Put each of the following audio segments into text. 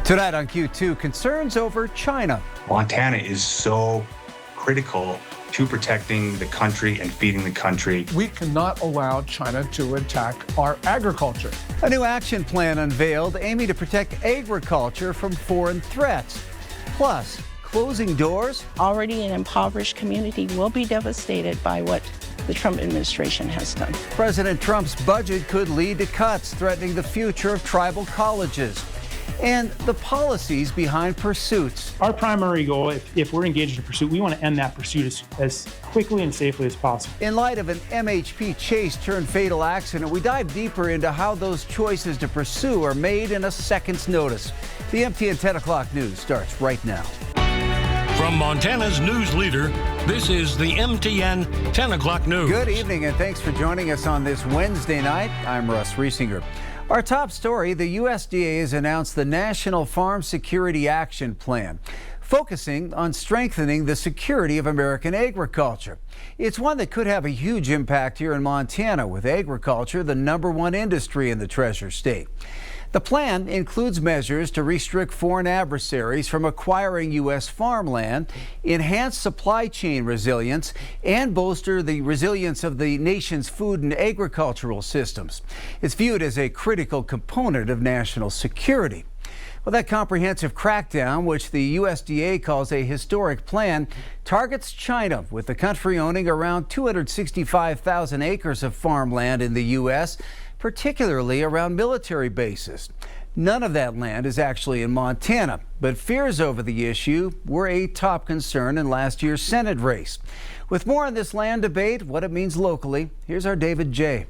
Tonight on Q2, concerns over China. Montana is so critical to protecting the country and feeding the country. We cannot allow China to attack our agriculture. A new action plan unveiled aiming to protect agriculture from foreign threats. Plus, closing doors. Already an impoverished community will be devastated by what the Trump administration has done. President Trump's budget could lead to cuts threatening the future of tribal colleges. And the policies behind pursuits. Our primary goal, if we're engaged in a pursuit, we want to end that pursuit as quickly and safely as possible. In light of an MHP chase turned fatal accident, we dive deeper into how those choices to pursue are made in a second's notice. The MTN 10 o'clock news starts right now. From Montana's news leader, this is the MTN 10 o'clock news. Good evening and thanks for joining us on this Wednesday night. I'm Russ Riesinger. Our top story, the USDA has announced the National Farm Security Action Plan, focusing on strengthening the security of American agriculture. It's one that could have a huge impact here in Montana, with agriculture the #1 industry in the Treasure State. The plan includes measures to restrict foreign adversaries from acquiring U.S. farmland, enhance supply chain resilience, and bolster the resilience of the nation's food and agricultural systems. It's viewed as a critical component of national security. Well, that comprehensive crackdown, which the USDA calls a historic plan, targets China, with the country owning around 265,000 acres of farmland in the U.S., particularly around military bases. None of that land is actually in Montana, but fears over the issue were a top concern in last year's Senate race. With more on this land debate, what it means locally, here's our David J.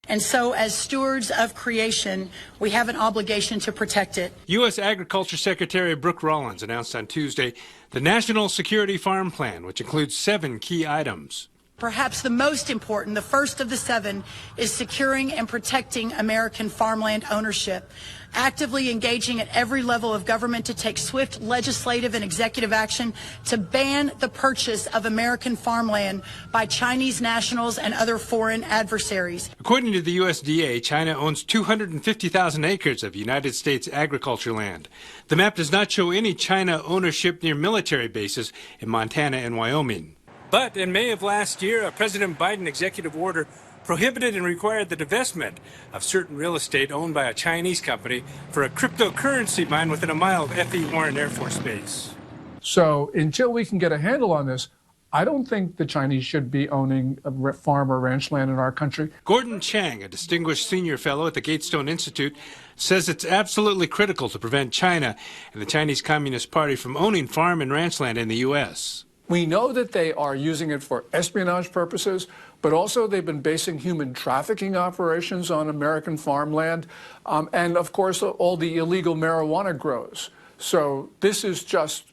And so, as stewards of creation, we have an obligation to protect it. U.S. Agriculture Secretary Brooke Rollins announced on Tuesday the National Security Farm Plan, which includes 7 key items. Perhaps the most important, the first of the 7, is securing and protecting American farmland ownership, actively engaging at every level of government to take swift legislative and executive action to ban the purchase of American farmland by Chinese nationals and other foreign adversaries. According to the USDA, China owns 250,000 acres of United States agriculture land. The map does not show any China ownership near military bases in Montana and Wyoming. But in May of last year, a President Biden executive order prohibited and required the divestment of certain real estate owned by a Chinese company for a cryptocurrency mine within a mile of F.E. Warren Air Force Base. So until we can get a handle on this, I don't think the Chinese should be owning a farm or ranch land in our country. Gordon Chang, a distinguished senior fellow at the Gatestone Institute, says it's absolutely critical to prevent China and the Chinese Communist Party from owning farm and ranch land in the U.S. We know that they are using it for espionage purposes, but also they've been basing human trafficking operations on American farmland, and of course all the illegal marijuana grows. So this is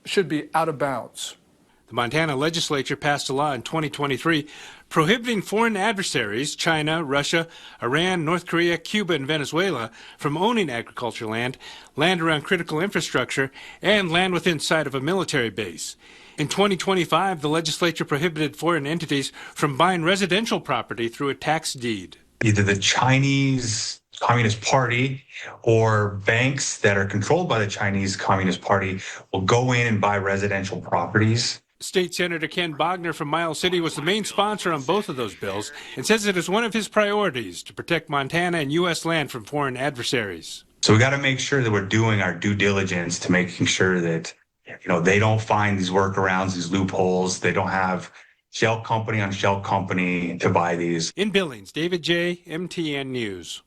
should be out of bounds. The Montana legislature passed a law in 2023 prohibiting foreign adversaries, China, Russia, Iran, North Korea, Cuba, and Venezuela, from owning agricultural land, land around critical infrastructure, and land within sight of a military base. In 2025, the legislature prohibited foreign entities from buying residential property through a tax deed. Either the Chinese Communist Party or banks that are controlled by the Chinese Communist Party will go in and buy residential properties. State Senator Ken Bogner from Miles City was the main sponsor on both of those bills and says it is one of his priorities to protect Montana and U.S. land from foreign adversaries. So we got to make sure that we're doing our due diligence to making sure that they don't find these workarounds, these loopholes. They don't have shell company on shell company to buy these. In Billings, David J., MTN News.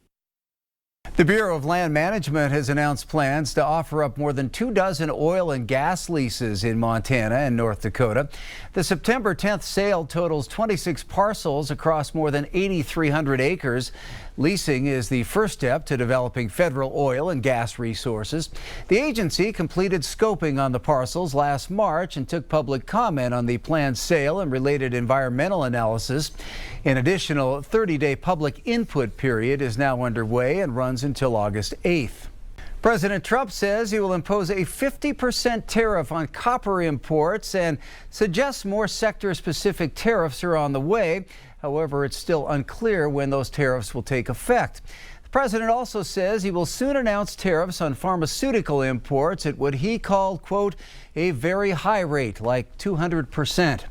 The Bureau of Land Management has announced plans to offer up more than 24 oil and gas leases in Montana and North Dakota. The September 10th sale totals 26 parcels across more than 8,300 acres. Leasing is the first step to developing federal oil and gas resources. The agency completed scoping on the parcels last March and took public comment on the planned sale and related environmental analysis. An additional 30-day public input period is now underway and runs until August 8th. President Trump says he will impose a 50% tariff on copper imports and suggests more sector-specific tariffs are on the way. However, it's still unclear when those tariffs will take effect. The president also says he will soon announce tariffs on pharmaceutical imports at what he called, quote, a very high rate, like 200%.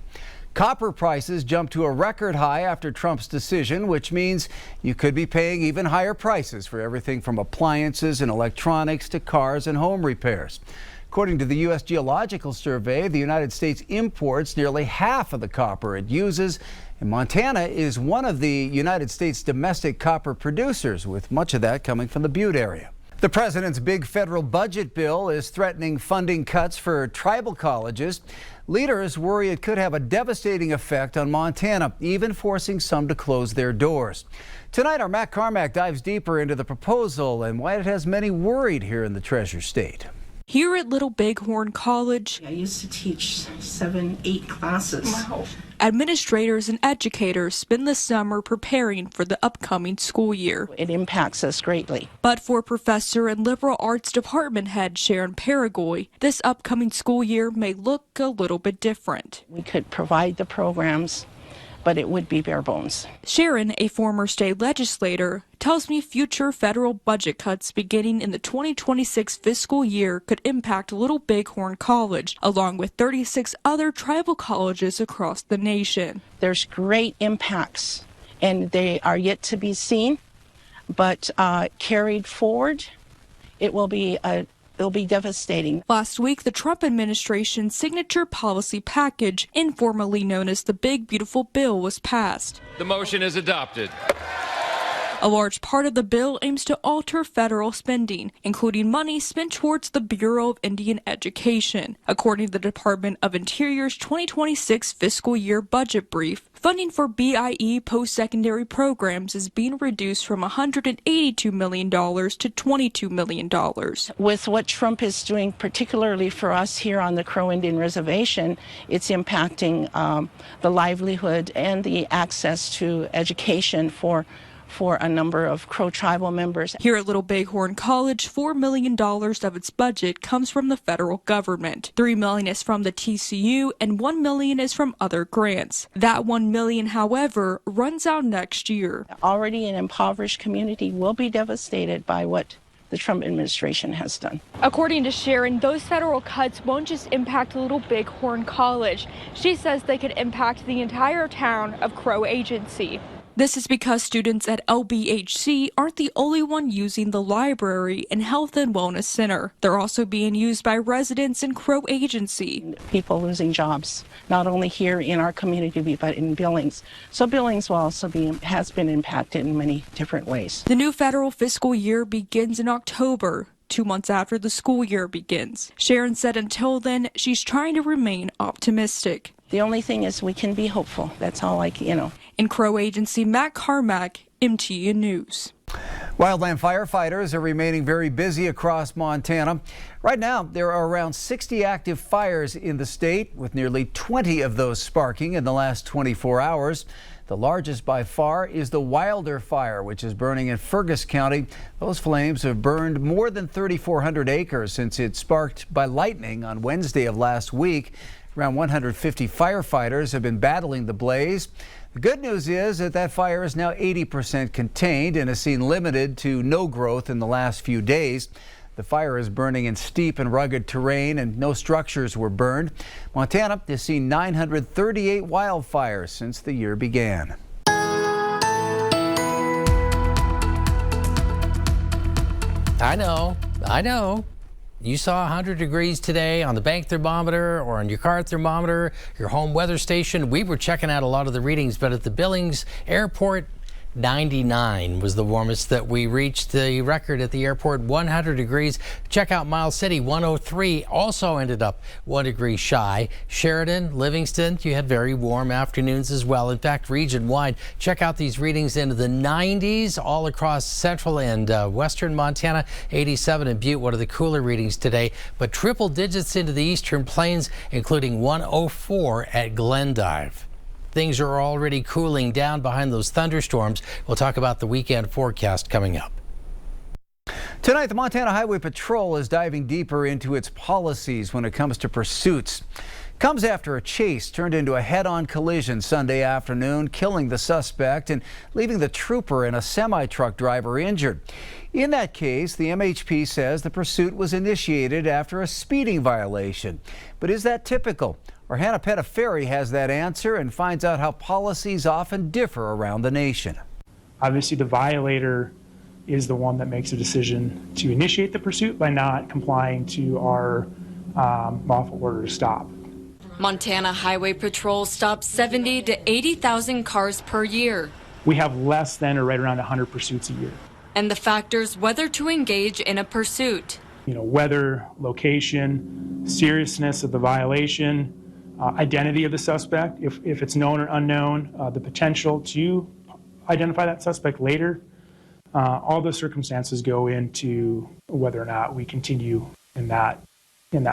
Copper prices jumped to a record high after Trump's decision, which means you could be paying even higher prices for everything from appliances and electronics to cars and home repairs. According to the U.S. Geological Survey, the United States imports nearly half of the copper it uses, and Montana is one of the United States domestic copper producers, with much of that coming from the Butte area. The president's big federal budget bill is threatening funding cuts for tribal colleges. Leaders worry it could have a devastating effect on Montana, even forcing some to close their doors. Tonight, our Matt Carmack dives deeper into the proposal and why it has many worried here in the Treasure State. Here at Little Bighorn College, I used to teach 7-8 classes. Wow. Administrators and educators spend the summer preparing for the upcoming school year. It impacts us greatly. But for professor and liberal arts department head Sharon Paragoy, this upcoming school year may look a little bit different. We could provide the programs, but it would be bare bones. Sharon, a former state legislator, tells me future federal budget cuts beginning in the 2026 fiscal year could impact Little Bighorn College, along with 36 other tribal colleges across the nation. There's great impacts, and they are yet to be seen, but carried forward, it'll be devastating. Last week, the Trump administration's signature policy package, informally known as the Big Beautiful Bill, was passed. The motion is adopted. A large part of the bill aims to alter federal spending, including money spent towards the Bureau of Indian Education. According to the Department of Interior's 2026 fiscal year budget brief, funding for BIE post-secondary programs is being reduced from $182 million to $22 million. With what Trump is doing, particularly for us here on the Crow Indian Reservation, it's impacting the livelihood and the access to education for a number of Crow tribal members. Here at Little Bighorn College, $4 million of its budget comes from the federal government. $3 million is from the TCU and $1 million is from other grants. That $1 million, however, runs out next year. Already an impoverished community will be devastated by what the Trump administration has done. According to Sharon, those federal cuts won't just impact Little Bighorn College. She says they could impact the entire town of Crow Agency. This is because students at LBHC aren't the only one using the library and health and wellness center. They're also being used by residents in Crow Agency. People losing jobs, not only here in our community, but in Billings. So Billings will also has been impacted in many different ways. The new federal fiscal year begins in October, 2 months after the school year begins. Sharon said until then, she's trying to remain optimistic. The only thing is we can be hopeful. That's all In Crow Agency, Matt Carmack, MTN News. Wildland firefighters are remaining very busy across Montana. Right now, there are around 60 active fires in the state, with nearly 20 of those sparking in the last 24 hours. The largest by far is the Wilder Fire, which is burning in Fergus County. Those flames have burned more than 3,400 acres since it sparked by lightning on Wednesday of last week. Around 150 firefighters have been battling the blaze. The good news is that fire is now 80% contained and has seen limited to no growth in the last few days. The fire is burning in steep and rugged terrain and no structures were burned. Montana has seen 938 wildfires since the year began. I know. You saw 100 degrees today on the bank thermometer or on your car thermometer, your home weather station. We were checking out a lot of the readings, but at the Billings Airport, 99 was the warmest that we reached. The record at the airport, 100 degrees. Check out Miles City, 103, also ended up 1 degree shy. Sheridan, Livingston, you had very warm afternoons as well. In fact, region-wide, check out these readings into the 90s all across central and western Montana. 87 in Butte, one of the cooler readings today, but triple digits into the eastern plains, including 104 at Glendive. Things are already cooling down behind those thunderstorms. We'll talk about the weekend forecast coming up. Tonight, the Montana Highway Patrol is diving deeper into its policies when it comes to pursuits. Comes after a chase turned into a head-on collision Sunday afternoon, killing the suspect and leaving the trooper and a semi-truck driver injured. In that case, the MHP says the pursuit was initiated after a speeding violation. But is that typical? Our Hannah Pettiferi has that answer and finds out how policies often differ around the nation. Obviously, the violator is the one that makes a decision to initiate the pursuit by not complying to our lawful order to stop. Montana Highway Patrol stops 70 to 80,000 cars per year. We have less than or right around 100 pursuits a year. And the factors whether to engage in a pursuit. Weather, location, seriousness of the violation, identity of the suspect, if it's known or unknown, the potential to identify that suspect later. All those circumstances go into whether or not we continue in that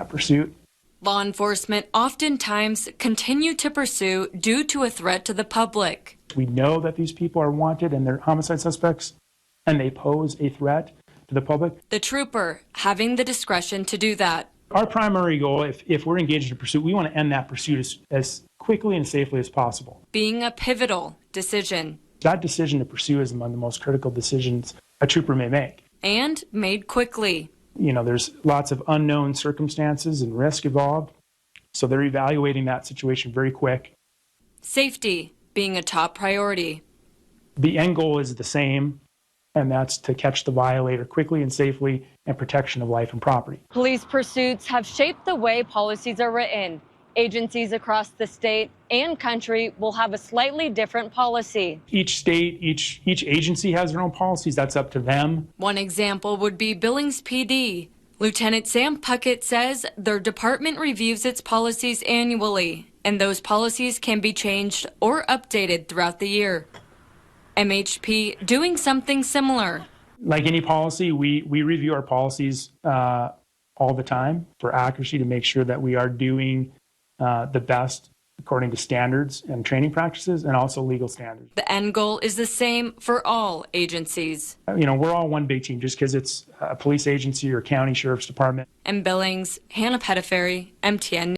pursuit. Law enforcement oftentimes continue to pursue due to a threat to the public. We know that these people are wanted and they're homicide suspects, and they pose a threat to the public. The trooper having the discretion to do that. Our primary goal, if we're engaged in a pursuit, we want to end that pursuit as quickly and safely as possible. Being a pivotal decision. That decision to pursue is among the most critical decisions a trooper may make. And made quickly. There's lots of unknown circumstances and risk involved, so they're evaluating that situation very quick. Safety being a top priority. The end goal is the same, and that's to catch the violator quickly and safely and protection of life and property. Police pursuits have shaped the way policies are written. Agencies across the state and country will have a slightly different policy. Each state, each agency has their own policies. That's up to them. One example would be Billings PD. Lieutenant Sam Puckett says their department reviews its policies annually, and those policies can be changed or updated throughout the year. MHP doing something similar. Like any policy, we review our policies all the time for accuracy to make sure that we are doing the best according to standards and training practices and also legal standards. The end goal is the same for all agencies. We're all one big team just because it's a police agency or county sheriff's department. In Billings, Hannah Pettiferi, MTN.